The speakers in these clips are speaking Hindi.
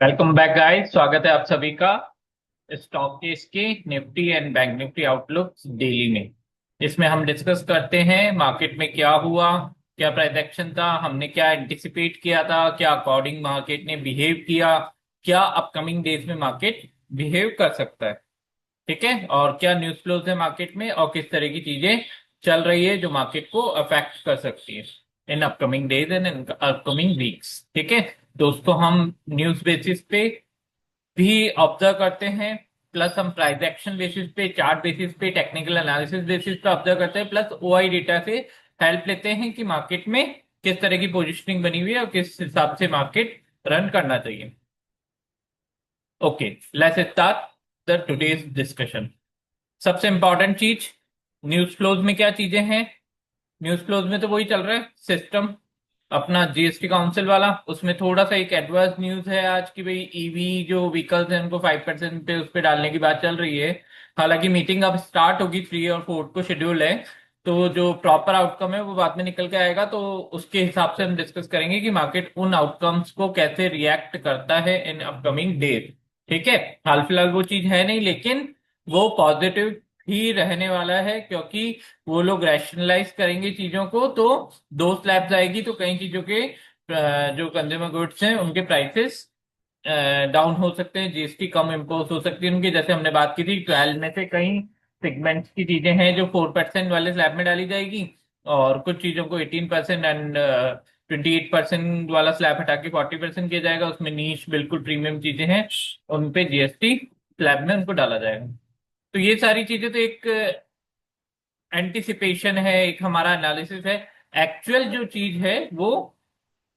Welcome back guys. स्वागत है आप सभी का स्टॉक केस के Nifty and bank Nifty outlook daily में। इसमें हम डिस्कस करते हैं मार्केट में क्या हुआ, क्या प्राइस एक्शन था, हमने क्या एंटिसिपेट किया था, क्या अकॉर्डिंग मार्केट ने बिहेव किया, क्या अपकमिंग डेज में मार्केट बिहेव कर सकता है। ठीक है, और क्या न्यूज फ्लोज है मार्केट में और किस तरह की चीजें चल रही है जो मार्केट को अफेक्ट कर सकती है in upcoming days and in upcoming weeks. ठीक है, तो उसको हम न्यूज बेसिस पे भी ऑब्जर्व करते हैं, प्लस हम प्राइस एक्शन बेसिस पे, चार्ट बेसिस पे, टेक्निकल एनालिसिस बेसिस पे ऑब्जर्व करते हैं, प्लस ओआई डेटा से हेल्प लेते हैं कि मार्केट में किस तरह की पोजिशनिंग बनी हुई है और किस हिसाब से मार्केट रन करना चाहिए। Okay, let's start the today's discussion. सबसे इंपॉर्टेंट चीज, न्यूज फ्लोज में क्या चीजें हैं। न्यूज फ्लोज में तो वही चल रहा है सिस्टम अपना जीएसटी काउंसिल वाला। उसमें थोड़ा सा एक एडवर्स न्यूज है आज की, भाई ईवी जो व्हीकल्स हैं उनको 5% पे उस पे डालने की बात चल रही है। हालांकि मीटिंग अब स्टार्ट होगी, 3 और 4 को शेड्यूल है, तो जो प्रॉपर आउटकम है वो बाद में निकल के आएगा, तो उसके हिसाब से हम डिस्कस करेंगे कि मार्केट उन आउटकम्स को कैसे रिएक्ट करता है इन अपकमिंग डेज। ठीक है, हाल फिलहाल वो चीज है नहीं, लेकिन वो पॉजिटिव ही रहने वाला है, क्योंकि वो लोग रैशनलाइज करेंगे चीजों को। तो दो स्लैब्स आएगी तो कई चीजों के जो कंज्यूमर गुड्स हैं उनके प्राइसेस डाउन हो सकते हैं, जीएसटी कम इम्पोज हो सकती है उनकी। जैसे हमने बात की थी, 12 में से कई सेगमेंट्स की चीजें हैं जो 4% वाले स्लैब में डाली जाएगी, और कुछ चीजों को 18% एंड 28% वाला स्लैब हटा के 40% किया जाएगा। उसमें नीश बिल्कुल प्रीमियम चीजें हैं, उन पे जीएसटी स्लैब में उनको डाला जाएगा। तो ये सारी चीजें तो एक एंटिसिपेशन है, एक हमारा एनालिसिस है। एक्चुअल जो चीज है वो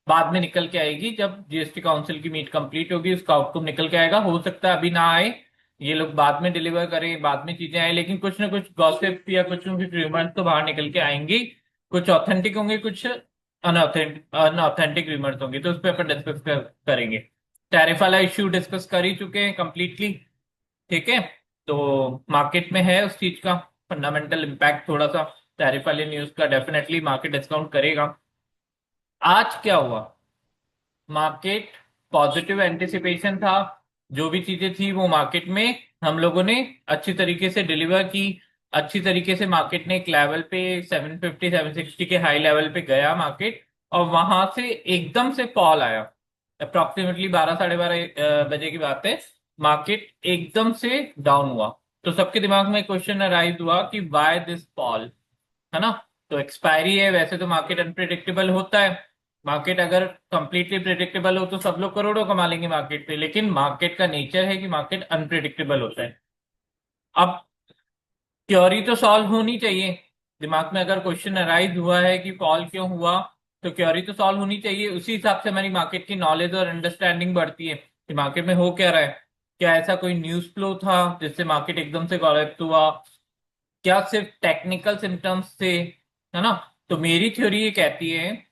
बाद में निकल के आएगी, जब जीएसटी काउंसिल की मीट कंप्लीट होगी उसका आउटकम निकल के आएगा। हो सकता है अभी ना आए, ये लोग बाद में डिलीवर करें, बाद में चीजें आए, लेकिन कुछ ना कुछ गॉसिप या कुछ ना कुछ रूमर्स तो बाहर निकल के आएंगे। कुछ ऑथेंटिक होंगे, कुछ अनऑथेंटिक रूमर्स होंगे, तो उस पर अपन डिस्कस करेंगे। टैरिफ वाला इश्यू डिस्कस कर ही चुके हैं कंप्लीटली। ठीक है, तो मार्केट में है उस चीज का फंडामेंटल इम्पैक्ट थोड़ा सा। टैरिफ वाली न्यूज का डेफिनेटली मार्केट डिस्काउंट करेगा। आज क्या हुआ, मार्केट पॉजिटिव एंटिसिपेशन था, जो भी चीजें थी वो मार्केट में हम लोगों ने अच्छी तरीके से डिलीवर की। अच्छी तरीके से मार्केट ने एक लेवल पे 750 760 के हाई लेवल पे गया मार्केट, और वहां से एकदम से फॉल आया। अप्रोक्सीमेटली 12 साढ़े 12 बजे की बात है, मार्केट एकदम से डाउन हुआ। तो सबके दिमाग में क्वेश्चन अराइज हुआ कि वाई दिस फॉल, है ना। तो एक्सपायरी है, वैसे तो मार्केट अनप्रिडिक्टेबल होता है। मार्केट अगर कंप्लीटली प्रिडिक्टेबल हो तो सब लोग करोड़ों कमा लेंगे मार्केट पे, लेकिन मार्केट का नेचर है कि मार्केट अनप्रिडिक्टेबल होता है। अब थ्योरी तो सॉल्व होनी चाहिए। दिमाग में अगर क्वेश्चन अराइज हुआ है कि फॉल क्यों हुआ, तो थ्योरी तो सॉल्व होनी चाहिए। उसी हिसाब से हमारी मार्केट की नॉलेज और अंडरस्टैंडिंग बढ़ती है कि मार्केट में हो क्या रहा है। क्या ऐसा कोई न्यूज फ्लो था जिससे मार्केट एकदम से करेक्ट हुआ, क्या सिर्फ टेक्निकल सिम्टम्स से, है ना। तो मेरी थ्योरी ये कहती है,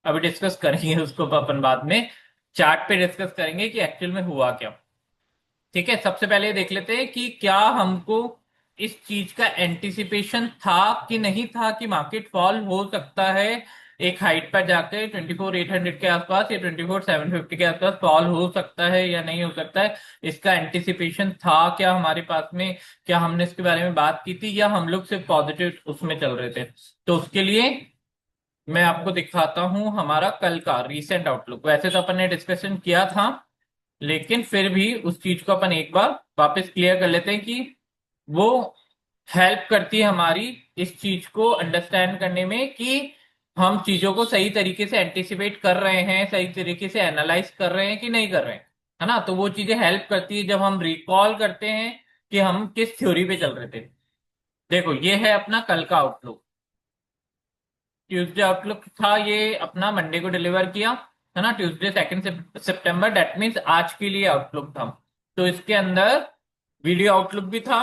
अभी डिस्कस करेंगे उसको अपन बाद में, चार्ट पे डिस्कस करेंगे कि एक्चुअल में हुआ क्या। ठीक है, सबसे पहले ये देख लेते हैं कि क्या हमको इस चीज का एंटिसिपेशन था कि नहीं था कि मार्केट फॉल हो सकता है। एक हाइट पर जाकर 24,800 के आसपास या 24,750 के आसपास फॉल हो सकता है या नहीं हो सकता है, इसका एंटिसिपेशन था क्या हमारे पास में। क्या हमने इसके बारे में बात की थी, या हम लोग सिर्फ पॉजिटिव उसमें चल रहे थे। तो उसके लिए मैं आपको दिखाता हूं हमारा कल का रीसेंट आउटलुक। वैसे तो अपन ने डिस्कशन किया था, लेकिन फिर भी उस चीज को अपन एक बार वापस क्लियर कर लेते हैं कि वो हेल्प करती है हमारी इस चीज को अंडरस्टैंड करने में कि हम चीजों को सही तरीके से एंटिसिपेट कर रहे हैं, सही तरीके से एनालाइज कर रहे हैं कि नहीं कर रहे हैं, है ना। तो वो चीजें हेल्प करती है जब हम रिकॉल करते हैं कि हम किस थ्योरी पे चल रहे थे। देखो, ये है अपना कल का आउटलुक। ट्यूसडे आउटलुक था ये अपना, मंडे को डिलीवर किया, है ना। ट्यूसडे 2 सितंबर, डेट मीन्स आज के लिए आउटलुक था। तो इसके अंदर वीडियो आउटलुक भी था,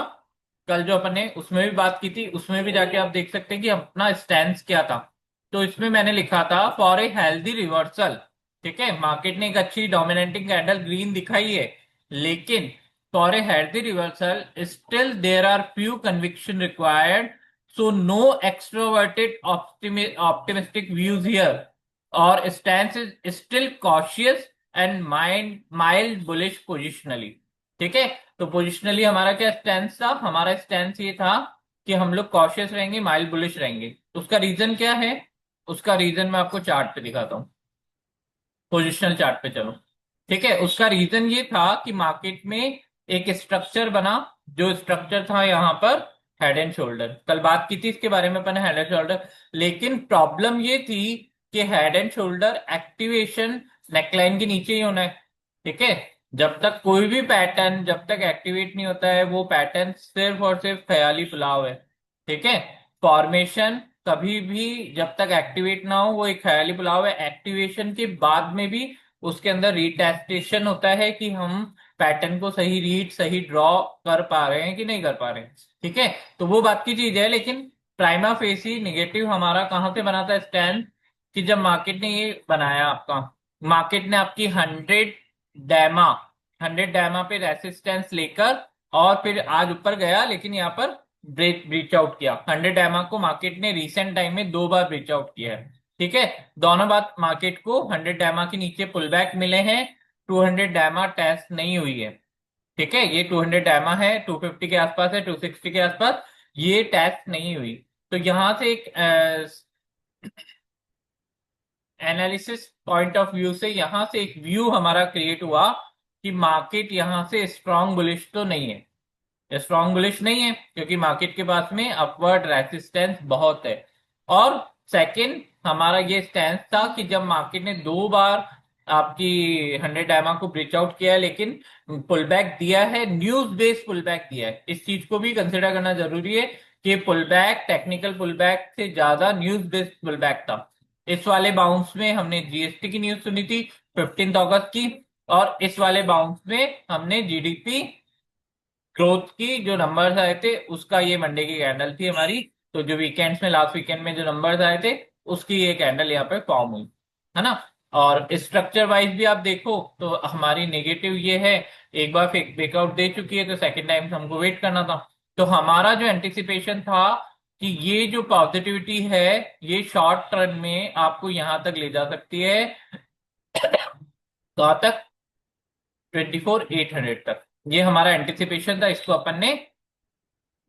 कल जो अपन ने उसमें भी बात की थी, उसमें भी जाके आप देख सकते हैं कि अपना स्टैंड क्या था। तो इसमें मैंने लिखा था फॉर ए हेल्दी रिवर्सल। ठीक है, मार्केट ने एक अच्छी डोमिनेटिंग कैंडल ग्रीन दिखाई है, लेकिन for a healthy reversal still there are few conviction required. So no extroverted optimistic views here. Or stance is still cautious and mild bullish positionally. ठीक है, तो पोजिशनली हमारा क्या स्टैंस था? हमारा स्टैंस ये था कि हम लोग कॉशियस रहेंगे, माइल्ड बुलिश रहेंगे। उसका रीजन क्या है? उसका रीजन मैं आपको चार्ट पे दिखाता हूँ, पोजिशनल चार्ट पे चलो। ठीक है, उसका रीजन ये था कि मार्केट में एक स्ट्रक्चर बना, जो स्ट्रक्चर था यहाँ पर हेड एंड शोल्डर। कल बात की थी इसके बारे में अपन, हेड एंड शोल्डर। लेकिन प्रॉब्लम ये थी कि head and shoulder activation neckline के नीचे ही होना है। ठीक है, जब तक कोई भी पैटर्न जब तक एक्टिवेट नहीं होता है, वो पैटर्न सिर्फ और सिर्फ ख्याली पुलाव है। ठीक है, फॉर्मेशन कभी भी जब तक एक्टिवेट ना हो वो एक ख्याली पुलाव है। एक्टिवेशन के बाद में भी उसके अंदर रिटेस्टेशन होता है कि हम पैटर्न को सही रीड सही ड्रॉ कर पा रहे हैं कि नहीं कर पा रहे हैं। ठीक है, तो वो बात की चीज है। लेकिन प्राइमा फेसी निगेटिव हमारा कहाँ से बना था स्टैंड? कि जब मार्केट ने ये बनाया आपका, मार्केट ने आपकी 100 डायमा पे रेसिस्टेंस लेकर और फिर आज ऊपर गया, लेकिन यहाँ पर ब्रीच आउट किया। 100 डायमा को मार्केट ने रिसेंट टाइम में 2 बार ब्रीच आउट किया है। ठीक है, दोनों बात मार्केट को 100 डायमा के नीचे पुल बैक मिले हैं, 200 डायमा टेस्ट नहीं हुई है। ठीक है, ये 200 डायमा है, 250 के आसपास है, 260 के आसपास, ये टेस्ट नहीं हुई। तो यहां से एक एनालिसिस पॉइंट ऑफ व्यू से यहां से एक व्यू हमारा क्रिएट हुआ कि मार्केट यहां से स्ट्रॉन्ग बुलिश तो नहीं है। स्ट्रॉन्ग बुलिश नहीं है क्योंकि मार्केट के पास में अपवर्ड रेसिस्टेंस बहुत है। और सेकंड, हमारा ये स्टैंस था कि जब मार्केट ने 2 बार आपकी 100 डायमा को ब्रीच आउट किया है, लेकिन पुल बैक दिया है, न्यूज बेस्ड पुल बैक दिया है। इस चीज को भी कंसिडर करना जरूरी है कि pull back technical pull back से ज्यादा न्यूज बेस्ड पुल बैक था। इस वाले बाउंस में हमने जीएसटी की न्यूज सुनी थी 15 अगस्त की, और इस वाले बाउंस में हमने जीडीपी ग्रोथ की जो नंबर्स आए थे उसका, ये मंडे की कैंडल थी हमारी। तो जो वीकेंड्स में लास्ट वीकेंड में जो नंबर्स आए थे उसकी ये कैंडल यहाँ पे फॉर्म हुई है ना। और स्ट्रक्चर वाइज भी आप देखो तो हमारी नेगेटिव ये है, एक बार ब्रेकआउट दे चुकी है तो सेकंड टाइम हमको वेट करना था। तो हमारा जो एंटिसिपेशन था कि ये जो पॉजिटिविटी है ये शॉर्ट टर्म में आपको यहां तक ले जा सकती है, कहाँ तक? 24,800 तक। ये हमारा एंटिसिपेशन था, इसको अपन ने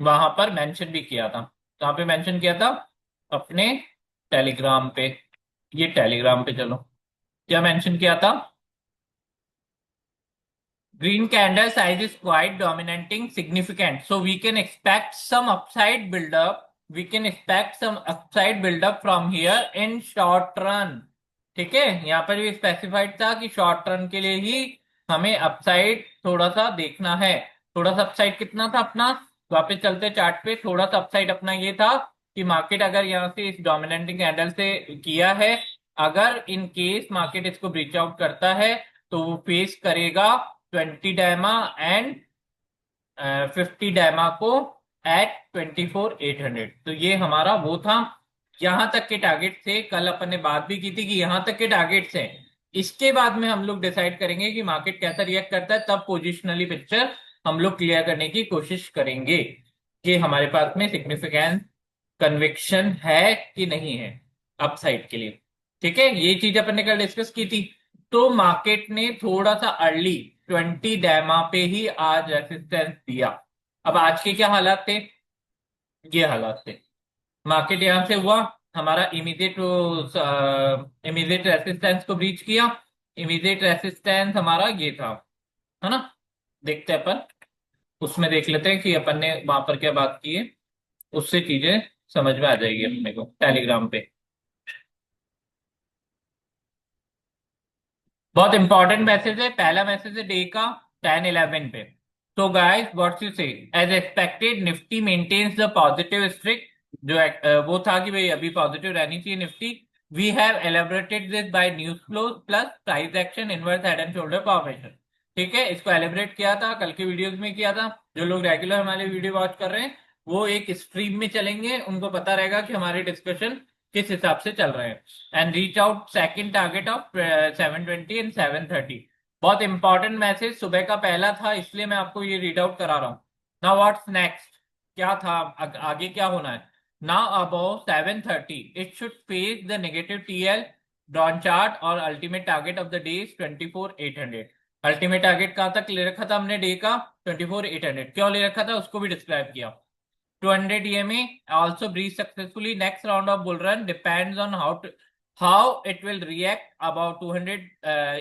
वहां पर मेंशन भी किया था। कहाँ पे मेंशन किया था? अपने टेलीग्राम पे। ये टेलीग्राम पे चलो, क्या मेंशन किया था? Green candle size is quite dominating, significant. So we can expect some upside build up. We can expect some upside build up from here in short run. ठीक है, यहाँ पर भी स्पेसिफाइड था कि शॉर्ट रन के लिए ही हमें अपसाइड थोड़ा सा देखना है। थोड़ा सा अपसाइड कितना था अपना? वापस चलते चार्ट पे। थोड़ा सा अपसाइड अपना ये था कि मार्केट अगर यहाँ से इस डोमिनेटिंग कैंडल से किया है, अगर इन केस मार्केट इसको ब्रीच आउट करता है तो वो फेस करेगा 20 डायमा एंड 50 डायमा को एट 24,800। तो ये हमारा वो था, यहां तक के टारगेट थे। कल अपन ने बात भी की थी कि यहां तक के टारगेट्स हैं। इसके बाद में हम लोग डिसाइड करेंगे कि मार्केट कैसा रिएक्ट करता है, तब पोजिशनली पिक्चर हम लोग क्लियर करने की कोशिश करेंगे कि हमारे पास में सिग्निफिकेंट कन्विक्शन है कि नहीं है अपसाइड के लिए। ठीक है, ये चीज अपन ने कल डिस्कस की थी। तो मार्केट ने थोड़ा सा अर्ली 20 डायमा पे ही आज रेसिस्टेंस दिया। अब आज के क्या हालात थे? ये हालात थे, मार्केट यहां से हुआ, हमारा इमीडिएट रेसिस्टेंस को ब्रीच किया। इमीडिएट रेसिस्टेंस हमारा ये था, है ना। देखते हैं अपन, उसमें देख लेते हैं कि अपन ने वहां पर क्या बात की है, उससे चीजें समझ में आ जाएगी अपने को टेलीग्राम पे। बहुत इंपॉर्टेंट मैसेज है, पहला मैसेज है डे का 10-11 पे। तो guys what you say, as expected Nifty maintains the positive streak. जो वो था कि भाई अभी पॉजिटिव रहनी चाहिए Nifty. We have elaborated this by news flow plus price action inverse head and shoulder formation. ठीक है, इसको एलेबरेट किया था, कल के वीडियोस में किया था। जो लोग रेगुलर हमारे वीडियो वॉच कर रहे हैं वो एक स्ट्रीम में चलेंगे, उनको पता रहेगा कि हमारे डिस्कशन किस हिसाब से चल रहे हैं। And reach out second target of 720 and 730। बहुत इंपॉर्टेंट मैसेज सुबह का पहला था, इसलिए मैं आपको ये रीड आउट करा रहा हूँ। नाउ व्हाट्स नेक्स्ट, क्या था आगे क्या होना है? Now about 730 it should face the negative TL on chart और ultimate target of the day is 24,800। Ultimate target कहाँ तक ले रखा था हमने डे का? 24,800। क्यों ले रखा था उसको भी डिस्क्राइब किया। 200 EMA also breached successfully. Next round of bull run depends on how it will react about 200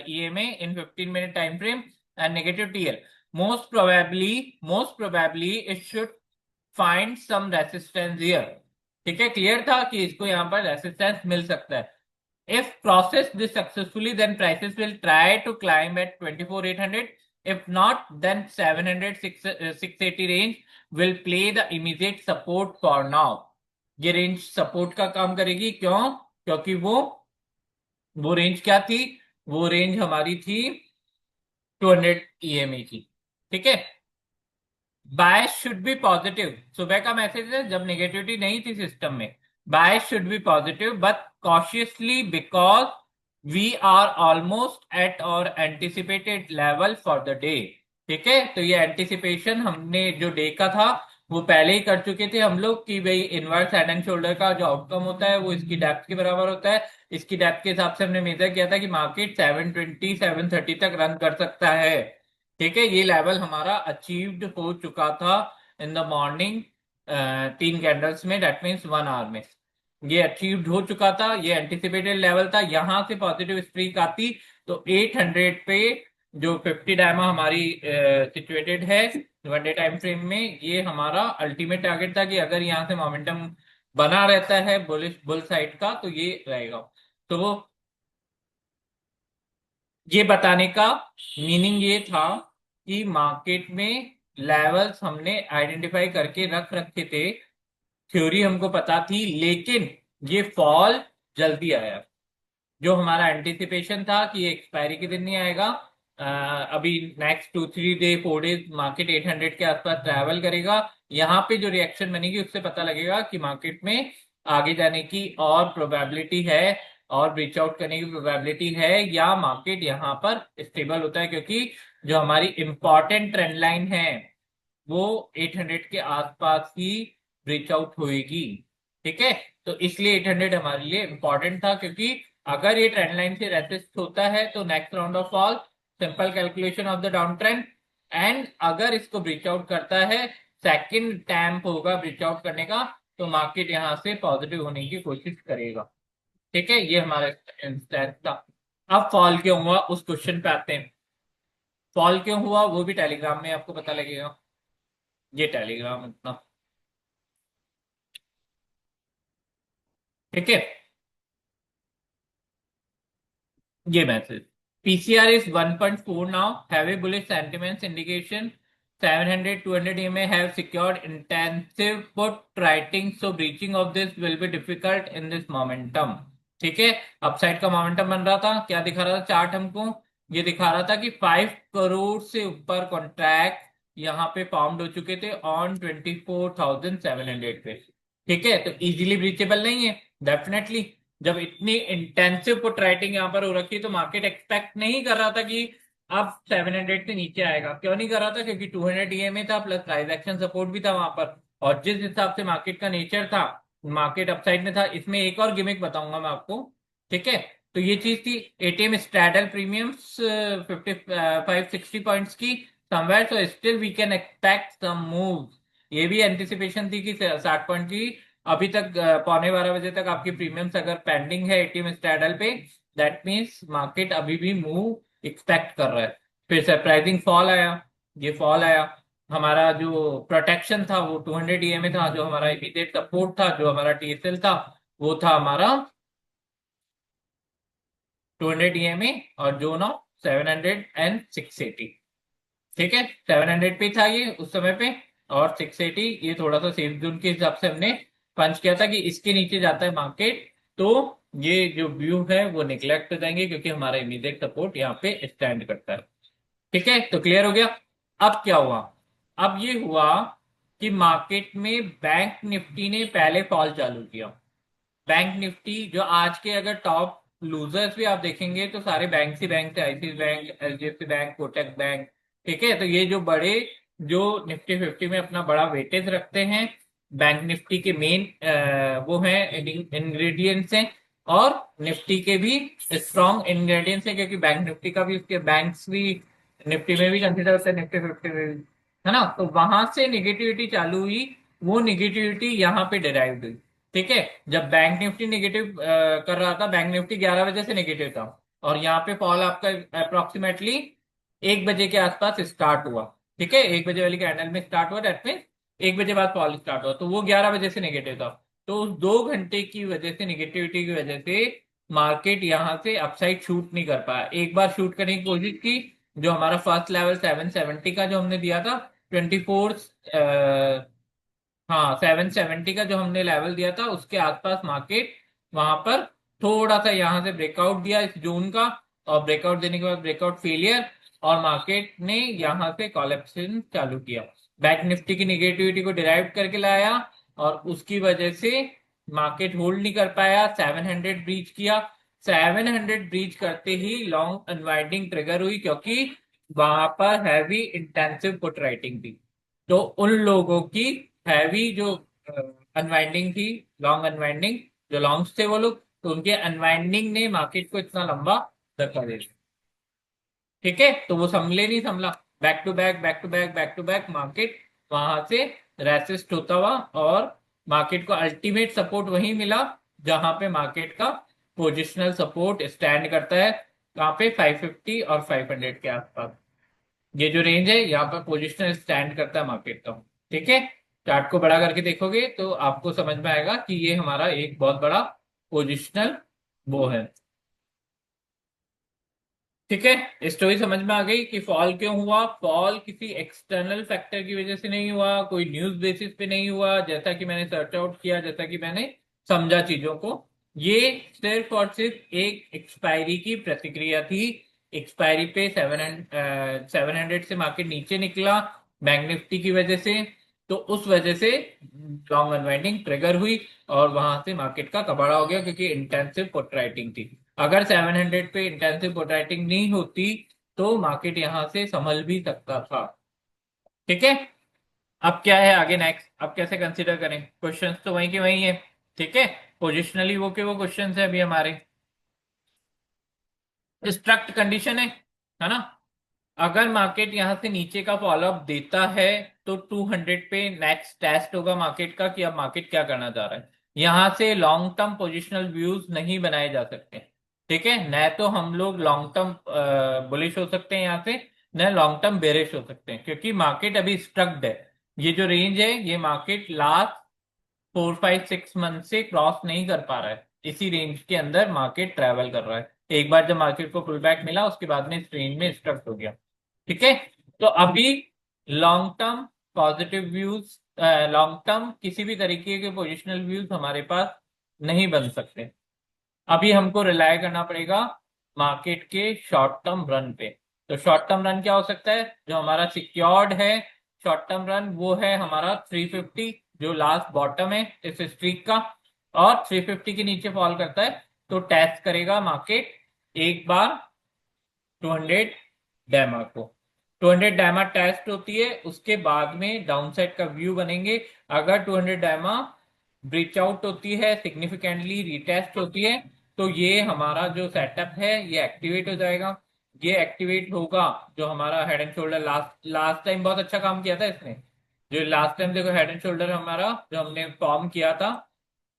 EMA in 15-minute time frame and negative TL. Most probably it should find some resistance here. ठीक है, क्लियर था कि इसको यहाँ पर रेसिस्टेंस मिल सकता है। If processed this successfully, then prices will try to climb at 24,800. If not, then 700, 680 range will play the immediate support for now. ये रेंज सपोर्ट का काम करेगी। क्यों? क्योंकि वो रेंज क्या थी? वो रेंज हमारी थी 200 EMA की। ठीक है, बायस शुड बी पॉजिटिव। सुबह का मैसेज है जब नेगेटिविटी नहीं थी सिस्टम में, bias should be positive but cautiously because we are almost at our anticipated level for the day. ठीक है, तो ये एंटिसिपेशन हमने जो डे का था वो पहले ही कर चुके थे हम लोग कि भाई इनवर्स हेड एंड शोल्डर का जो आउटकम होता है वो इसकी डेप्थ के बराबर होता है। इसकी डेप्थ के हिसाब से हमने मेजर किया था कि मार्केट 720 730 तक रन कर सकता है। ठीक है, ये लेवल हमारा अचीव्ड हो चुका था इन द मॉर्निंग 3 कैंडल्स में, दैट मीन्स 1 आवर में ये अचीव्ड हो चुका था। ये एंटिसिपेटेड लेवल था। यहां से पॉजिटिव स्ट्रीक आती तो 800 पे जो 50 डायमा हमारी सिचुएटेड है 1 डे टाइम फ्रेम में, ये हमारा अल्टीमेट टारगेट था कि अगर यहाँ से मोमेंटम बना रहता है बुलिश बुल साइड का तो ये रहेगा। तो वो ये बताने का मीनिंग ये था कि मार्केट में लेवल्स हमने आइडेंटिफाई करके रख रखे थे, थ्योरी हमको पता थी, लेकिन ये फॉल जल्दी आया। जो हमारा एंटिसिपेशन था कि ये एक्सपायरी के दिन नहीं आएगा, अभी नेक्स्ट 2 3 डे 4 डेज मार्केट 800 के आसपास ट्रैवल करेगा। यहाँ पे जो रिएक्शन बनेगी उससे पता लगेगा कि मार्केट में आगे जाने की और प्रोबेबिलिटी है और ब्रीच आउट करने की प्रोबेबिलिटी है, या मार्केट यहाँ पर स्टेबल होता है, क्योंकि जो हमारी इंपॉर्टेंट ट्रेंड लाइन है वो 800 के आसपास ही ब्रीच आउट होएगी। ठीक है, तो इसलिए 800 हमारे लिए इंपॉर्टेंट था, क्योंकि अगर ये ट्रेंड लाइन से रेसिस्ट होता है तो next round of fall, simple calculation of the down trend, and अगर इसको ब्रीच आउट करता है, सेकंड टैम्प होगा ब्रीच आउट करने का, तो मार्केट यहां से पॉजिटिव होने की कोशिश करेगा। ठीक है, ये हमारा स्टैंड था। अब फॉल क्यों हुआ उस क्वेश्चन पे आते हैं। फॉल क्यों हुआ वो भी टेलीग्राम में आपको पता लगेगा। ये टेलीग्राम इतना। ठीक है, ये message PCR is 1.4 now, heavy bullish sentiments indication 700 200 EMA have secured intensive put writing, so breaching of this will be difficult in this momentum। ठीक है, अपसाइड का मोमेंटम बन रहा था। क्या दिखा रहा था चार्ट हमको? ये दिखा रहा था कि 5 करोड़ से ऊपर कॉन्ट्रैक्ट यहाँ पे फॉर्म्ड हो चुके थे ऑन 24,700 पे। ठीक है, तो इजीली ब्रीचेबल नहीं है डेफिनेटली। जब इतनी इंटेंसिव पुट राइटिंग यहाँ पर हो रखी है तो मार्केट एक्सपेक्ट नहीं कर रहा था कि अब 700 से नीचे आएगा। क्यों नहीं कर रहा था? क्योंकि 200 EMA था प्लस प्राइस एक्शन सपोर्ट भी था वहां पर, और जिस हिसाब से मार्केट का नेचर था, मार्केट अपसाइड में था। इसमें एक और गिमिक बताऊंगा मैं आपको। ठीक है, तो ये चीज थी एटीएम स्ट्रैडल प्रीमियम्स 55-60 पॉइंट्स की somewhere, so still we can expect some move. ये भी एंटिसिपेशन थी कि 60 पॉइंट की अभी तक 11:15 बजे तक आपकी प्रीमियम्स अगर पेंडिंग है एटीएम स्ट्रैडल पे, दैट मीन्स मार्केट अभी भी मूव एक्सपेक्ट कर रहा है। फिर सरप्राइजिंग फॉल आया। ये फॉल आया, हमारा जो प्रोटेक्शन था वो 200 EMA था, जो हमारा इमीडिएट सपोर्ट था, जो हमारा टीएसएल था वो था हमारा 200 EMA, और जो ना 700 एंड 680। ठीक है, 700 पे था ये उस समय पे, और 680 ये थोड़ा सा सेफ जोन के हिसाब से हमने पंच किया था कि इसके नीचे जाता है मार्केट तो ये जो व्यू है वो निगलेक्ट हो जाएंगे, क्योंकि हमारा इमीडिएट सपोर्ट यहाँ पे स्टैंड करता है। ठीक है, तो क्लियर हो गया। अब क्या हुआ? अब ये हुआ कि मार्केट में बैंक निफ्टी ने पहले फॉल चालू किया। बैंक निफ्टी जो आज के अगर टॉप लूजर्स भी आप देखेंगे तो सारे बैंक ही बैंक थे, ICICI bank, HDFC bank, Kotak bank. ठीक है, तो ये जो बड़े जो निफ्टी 50 में अपना बड़ा वेटेज रखते हैं, बैंक निफ्टी के मेन वो हैं इंग्रेडिएंट्स हैं, और निफ्टी के भी स्ट्रॉन्ग इंग्रेडिएंट्स है, क्योंकि बैंक निफ्टी का भी, उसके बैंक्स भी निफ्टी में भी कंसिडर होते हैं, निफ्टी 50 में भी, है ना। तो वहां से निगेटिविटी चालू हुई, वो निगेटिविटी यहाँ पे डिराइव हुई। ठीक है, जब बैंक निफ्टी निगेटिव कर रहा था, बैंक निफ्टी 11 बजे से निगेटिव था, और यहाँ पे फॉल आपका अप्रोक्सीमेटली 1 बजे के आसपास स्टार्ट हुआ। ठीक है, 1 बजे वाली कैंडल में स्टार्ट हुआ, दैट मीन 1 बजे बाद फॉल स्टार्ट हुआ, तो वो 11 बजे से नेगेटिव था। तो उस 2 घंटे की वजह से, निगेटिविटी की वजह से, मार्केट यहां से अपसाइड शूट नहीं कर पाया। एक बार शूट करने की कोशिश की, जो हमारा फर्स्ट लेवल 770 का जो हमने दिया था, 24, हाँ 770 का जो हमने लेवल दिया था, उसके आसपास मार्केट वहां पर थोड़ा सा यहां से ब्रेकआउट दिया इस जोन का, और ब्रेकआउट देने के बाद ब्रेकआउट फेलियर, और मार्केट ने यहां से कॉलेप्सिंग चालू किया, बैंक निफ्टी की निगेटिविटी को डिराइव करके लाया, और उसकी वजह से मार्केट होल्ड नहीं कर पाया, 700 ब्रीच किया। 700 ब्रीच करते ही लॉन्ग अनवाइंडिंग ट्रिगर हुई, क्योंकि वहां पर हैवी इंटेंसिव पुट राइटिंग थी। तो उन लोगों की हैवी जो अनवाइंडिंग थी, लॉन्ग अनवाइंडिंग, जो लॉन्ग्स थे वो लोग, तो उनके अनवाइंडिंग ने मार्केट को इतना लंबा धक्का दे दिया। ठीक है, तो वो संभले नहीं, संभला, back to back back to back back to back market वहां से रेसिस्ट होता हुआ, और मार्केट को अल्टीमेट सपोर्ट वही मिला जहां पे मार्केट का पोजिशनल सपोर्ट स्टैंड करता है, कहाँ पे 550 और 500 के आसपास। ये जो रेंज है, यहाँ पर पोजिशनल स्टैंड करता है मार्केट का। ठीक है, चार्ट को बड़ा करके देखोगे तो आपको समझ में आएगा कि ये हमारा एक बहुत बड़ा पोजिशनल वो है। ठीक है, स्टोरी समझ में आ गई कि फॉल क्यों हुआ। फॉल किसी एक्सटर्नल फैक्टर की वजह से नहीं हुआ, कोई न्यूज बेसिस पे नहीं हुआ, जैसा कि मैंने सर्च आउट किया, जैसा कि मैंने समझा चीजों को। ये सिर्फ और सिर्फ एक एक्सपायरी की प्रतिक्रिया थी। एक्सपायरी पे 700 से मार्केट नीचे निकला बैंक निफ्टी की वजह से, तो उस वजह से लॉन्ग अनवाइंडिंग ट्रिगर हुई, और वहां से मार्केट का कबाड़ा हो गया, क्योंकि इंटेंसिव पुट राइटिंग थी। अगर 700 पे इंटेंसिव पुट राइटिंग नहीं होती, तो मार्केट यहां से संभल भी सकता था। ठीक है, अब क्या है आगे नेक्स्ट, अब कैसे कंसीडर करें, क्वेश्चंस तो वही के वही है। ठीक है, पोजिशनली वो के वो क्वेश्चंस है अभी हमारे। स्ट्रक्ट कंडीशन है ना। अगर मार्केट यहां से नीचे का फॉलोअप देता है, तो 200 पे नेक्स्ट टेस्ट होगा मार्केट का, कि अब मार्केट क्या करना चाह रहा है। यहां से लॉन्ग टर्म पोजिशनल व्यूज नहीं बनाए जा सकते। ठीक है, न तो हम लोग लॉन्ग टर्म बुलिश हो सकते हैं यहाँ से, न लॉन्ग टर्म बेरिश हो सकते हैं, क्योंकि मार्केट अभी स्ट्रक्ड है। ये जो रेंज है, ये मार्केट लास्ट 4 5 6 मंथ से क्रॉस नहीं कर पा रहा है। इसी रेंज के अंदर मार्केट ट्रेवल कर रहा है। एक बार जब मार्केट को पुल बैक मिला, उसके बाद में इस रेंज में स्ट्रक हो गया। ठीक है, तो अभी long term positive views, long term किसी भी तरीके के पोजिशनल व्यूज हमारे पास नहीं बन सकते। अभी हमको रिलाय करना पड़ेगा मार्केट के शॉर्ट टर्म रन पे। तो शॉर्ट टर्म रन क्या हो सकता है, जो हमारा सिक्योर्ड है शॉर्ट टर्म रन, वो है हमारा 350, जो लास्ट बॉटम है इस स्ट्रीक का, और 350 के नीचे फॉल करता है, तो टेस्ट करेगा मार्केट एक बार 200 डैमा को। 200 डैमा टेस्ट होती है, उसके बाद में डाउनसाइड का व्यू बनेंगे। अगर 200 डैमा ब्रीच आउट होती है, सिग्निफिकेंटली रीटेस्ट होती है, तो ये हमारा जो सेटअप है ये एक्टिवेट हो जाएगा। ये एक्टिवेट होगा, जो हमारा head and shoulder last last time बहुत अच्छा काम किया था इसने। जो लास्ट टाइम देखो, हेड एंड शोल्डर हमारा जो हमने फॉर्म किया था,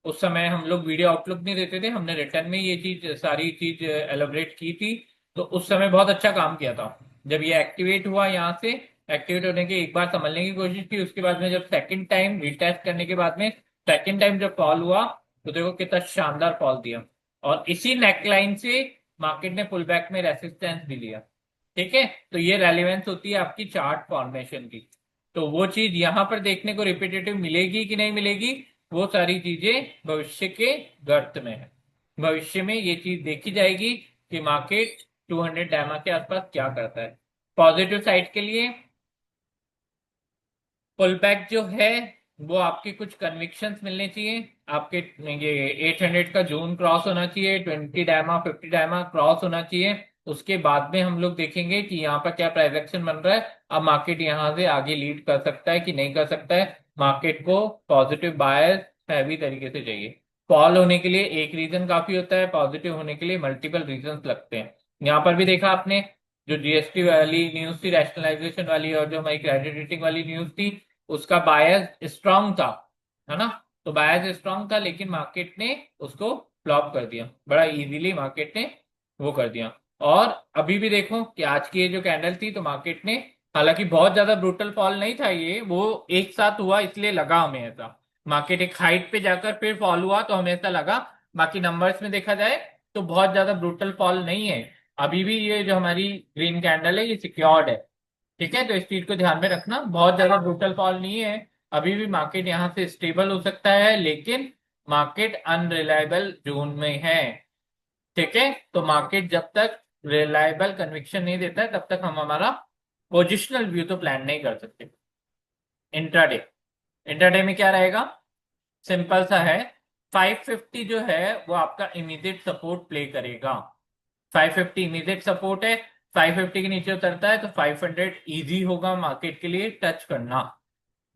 उस समय हम लोग वीडियो आउटलुक नहीं देते थे, हमने रिटर्न में ये चीज सारी चीज एलोबरेट की थी। तो उस समय बहुत अच्छा काम किया था। जब ये एक्टिवेट हुआ यहाँ से, एक्टिवेट होने के एक बार संभलने की कोशिश की, उसके बाद में जब सेकंड टाइम रिटेस्ट करने के बाद में सेकंड टाइम जब फॉल हुआ, तो देखो कितना शानदार फॉल दिया, और इसी नेकलाइन से मार्केट ने पुल बैक में रेसिस्टेंस भी लिया। ठीक है, तो ये रेलिवेंस होती है आपकी चार्ट फॉर्मेशन की। तो वो चीज यहां पर देखने को रिपीटेटिव मिलेगी कि नहीं मिलेगी, वो सारी चीजें भविष्य के गर्त में है। भविष्य में ये चीज देखी जाएगी कि मार्केट 200 डैमा के आसपास क्या करता है। पॉजिटिव साइड के लिए पुल बैक जो है, वो आपकी कुछ कन्विक्शंस मिलने चाहिए आपके। ये 800 का जोन क्रॉस होना चाहिए, 20 डायमा 50 डायमा क्रॉस होना चाहिए। उसके बाद में हम लोग देखेंगे कि यहाँ पर क्या प्राइस एक्शन बन रहा है, अब मार्केट यहाँ से आगे लीड कर सकता है कि नहीं कर सकता है। मार्केट को पॉजिटिव बायस हैवी तरीके से चाहिए। फॉल होने के लिए एक रीजन काफी होता है, पॉजिटिव होने के लिए मल्टीपल रीजन लगते हैं। यहाँ पर भी देखा आपने, जो जीएसटी वाली न्यूज थी, रैशनलाइजेशन वाली, और जो हमारी क्रेडिट रेटिंग वाली न्यूज थी, उसका बायस स्ट्रांग था, है ना। तो बायस स्ट्रांग था, लेकिन मार्केट ने उसको फ्लॉप कर दिया, बड़ा इजीली मार्केट ने वो कर दिया। और अभी भी देखो कि आज की ये जो कैंडल थी, तो मार्केट ने, हालांकि बहुत ज्यादा ब्रूटल फॉल नहीं था ये, वो एक साथ हुआ इसलिए लगा हमें ऐसा। मार्केट एक हाइट पे जाकर फिर फॉल हुआ तो हमें ऐसा लगा। बाकी नंबर्स में देखा जाए तो बहुत ज्यादा ब्रूटल फॉल नहीं है। अभी भी ये जो हमारी ग्रीन कैंडल है ये सिक्योर्ड है। ठीक है, तो इस चीज को ध्यान में रखना, बहुत ज्यादा ब्रूटल फॉल नहीं है। अभी भी मार्केट यहाँ से स्टेबल हो सकता है, लेकिन मार्केट अनरिलायबल जोन में है। ठीक है, तो मार्केट जब तक रिलायबल कन्विक्शन नहीं देता है, तब तक हम हमारा पोजिशनल व्यू तो प्लान नहीं कर सकते। इंट्राडे, इंट्राडे में क्या रहेगा, सिंपल सा है। 550 जो है वो आपका इमीडिएट सपोर्ट प्ले करेगा। 550 इमीडिएट सपोर्ट है। 550 के नीचे उतरता है तो 500 इजी होगा मार्केट के लिए टच करना।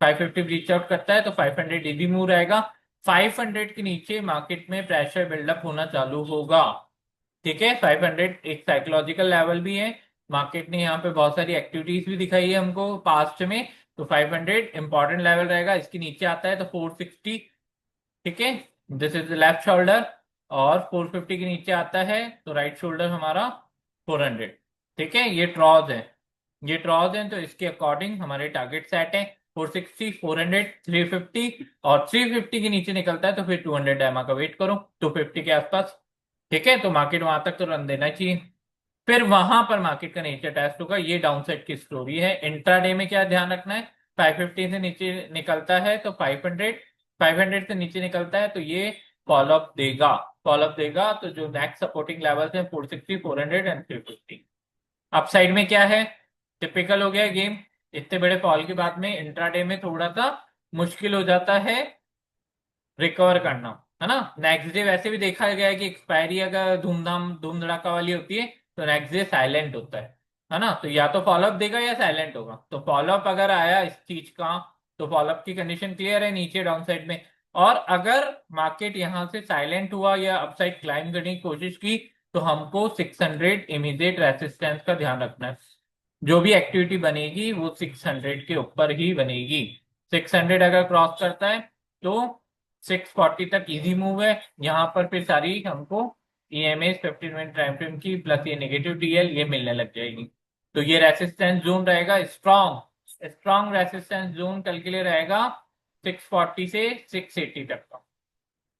550 रीच आउट करता है तो 500 इजी मूव रहेगा। 500 के नीचे मार्केट में प्रेशर बिल्डअप होना चालू होगा। ठीक है, 500 एक साइकोलॉजिकल लेवल भी है। मार्केट ने यहाँ पे बहुत सारी एक्टिविटीज भी दिखाई है हमको पास्ट में। तो 500 इंपॉर्टेंट लेवल रहेगा। इसके नीचे आता है तो 460। ठीक है, दिस इज लेफ्ट शोल्डर। और 450 के नीचे आता है तो राइट शोल्डर हमारा 400। ठीक है, ये ट्रॉज है, ये ट्रॉज है, तो इसके अकॉर्डिंग हमारे टारगेट सेट है 460, 400, 350। और 350 के नीचे निकलता है तो फिर 200 डायमा का वेट करो 250 के आसपास। ठीक है, तो मार्केट वहां तक तो रन देना चाहिए। फिर वहां पर मार्केट का नेचर टेस्ट होगा। ये डाउनसाइड की स्टोरी है। इंट्राडे में क्या ध्यान रखना है, 550 से नीचे निकलता है तो 500, 500 से नीचे निकलता है तो ये फॉल अप देगा। फॉल अप देगा तो जो नेक्स्ट सपोर्टिंग लेवल्स हैं 460, 400 एंड 350। अपसाइड में क्या है, टिपिकल हो गया गेम। इतने बड़े फॉल के बाद में इंट्राडे में थोड़ा सा मुश्किल हो जाता है रिकवर करना, है ना। नेक्स्ट डे वैसे भी देखा गया है कि एक्सपायरी अगर धूमधाम धूम धड़ाका वाली होती है तो नेक्स्ट डे साइलेंट होता है ना। तो या तो फॉलोअप देगा या साइलेंट होगा। तो फॉलोअप अगर आया इस चीज का, तो फॉलोअप की कंडीशन क्लियर है नीचे डाउन साइड में। और अगर मार्केट यहां से साइलेंट हुआ या अपसाइड क्लाइम करने की कोशिश की, तो हमको 600 इमीडिएट रेसिस्टेंस का ध्यान रखना है। जो भी एक्टिविटी बनेगी वो 600 के ऊपर ही बनेगी। 600 अगर क्रॉस करता है तो 640 तक इजी मूव है। यहाँ पर फिर सारी हमको ईएमए 15 मिनट टाइम फ्रेम की प्लस ये नेगेटिव डीएल ये मिलने लग जाएगी। तो ये रेसिस्टेंस जोन रहेगा स्ट्रॉन्ग, स्ट्रॉन्ग रेसिस्टेंस जोन कल के लिए रहेगा 640 से 680 तक का।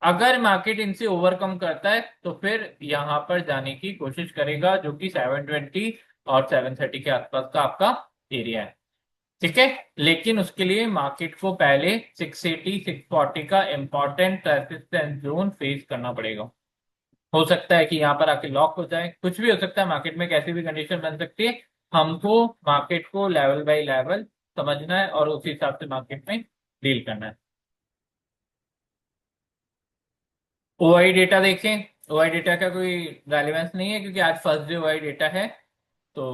अगर मार्केट इनसे ओवरकम करता है तो फिर यहां पर जाने की कोशिश करेगा, जो कि 720 और 730 के आसपास का आपका एरिया है। ठीक है, लेकिन उसके लिए मार्केट को पहले 680, 640 का इंपॉर्टेंट रेसिस्टेंस जोन फेस करना पड़ेगा। हो सकता है कि यहाँ पर आके लॉक हो जाए, कुछ भी हो सकता है, मार्केट में कैसी भी कंडीशन बन सकती है। हमको मार्केट को लेवल बाय लेवल समझना है और उस हिसाब से मार्केट में डील करना है। ओआई डेटा देखें। ओआई डेटा का कोई रेलिवेंस नहीं है क्योंकि आज फर्स्ट डे ओआई डेटा है। तो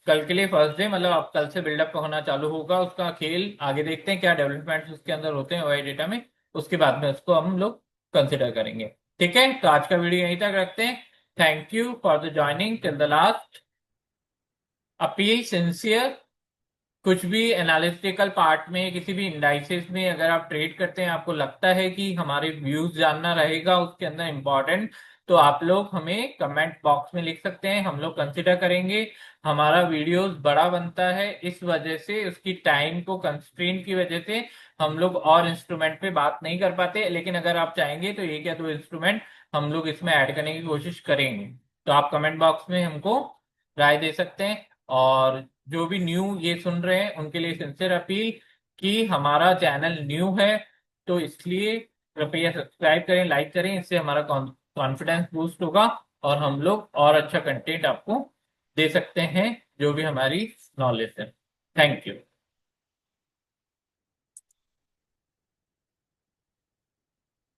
कल के लिए फर्स्ट डे, मतलब अब कल से बिल्डअप होना चालू होगा उसका खेल। आगे देखते हैं क्या डेवलपमेंट्स उसके अंदर होते हैं ओआई डेटा में, उसके बाद में उसको हम लोग कंसिडर करेंगे। ठीक है, तो आज का वीडियो यहीं तक रखते हैं। Thank you for the joining till the last. Appeal sincere, कुछ भी एनालिटिकल पार्ट में किसी भी इंडाइसेस में अगर आप ट्रेड करते हैं, आपको लगता है कि हमारे व्यूज जानना रहेगा उसके अंदर इंपॉर्टेंट, तो आप लोग हमें कमेंट बॉक्स में लिख सकते हैं, हम लोग कंसिडर करेंगे। हमारा वीडियोस बड़ा बनता है, इस वजह से उसकी टाइम को कंस्ट्रेंट की वजह से हम लोग और इंस्ट्रूमेंट पे बात नहीं कर पाते, लेकिन अगर आप चाहेंगे तो एक या दो इंस्ट्रूमेंट हम लोग इसमें ऐड करने की कोशिश करेंगे। तो आप कमेंट बॉक्स में हमको राय दे सकते हैं। और जो भी न्यू ये सुन रहे हैं उनके लिए सिंसियर अपील कि हमारा चैनल न्यू है, तो इसलिए कृपया सब्सक्राइब करें, लाइक करें, इससे हमारा कॉन्फिडेंस बूस्ट होगा और हम लोग और अच्छा कंटेंट आपको दे सकते हैं जो भी हमारी नॉलेज है। Thank you.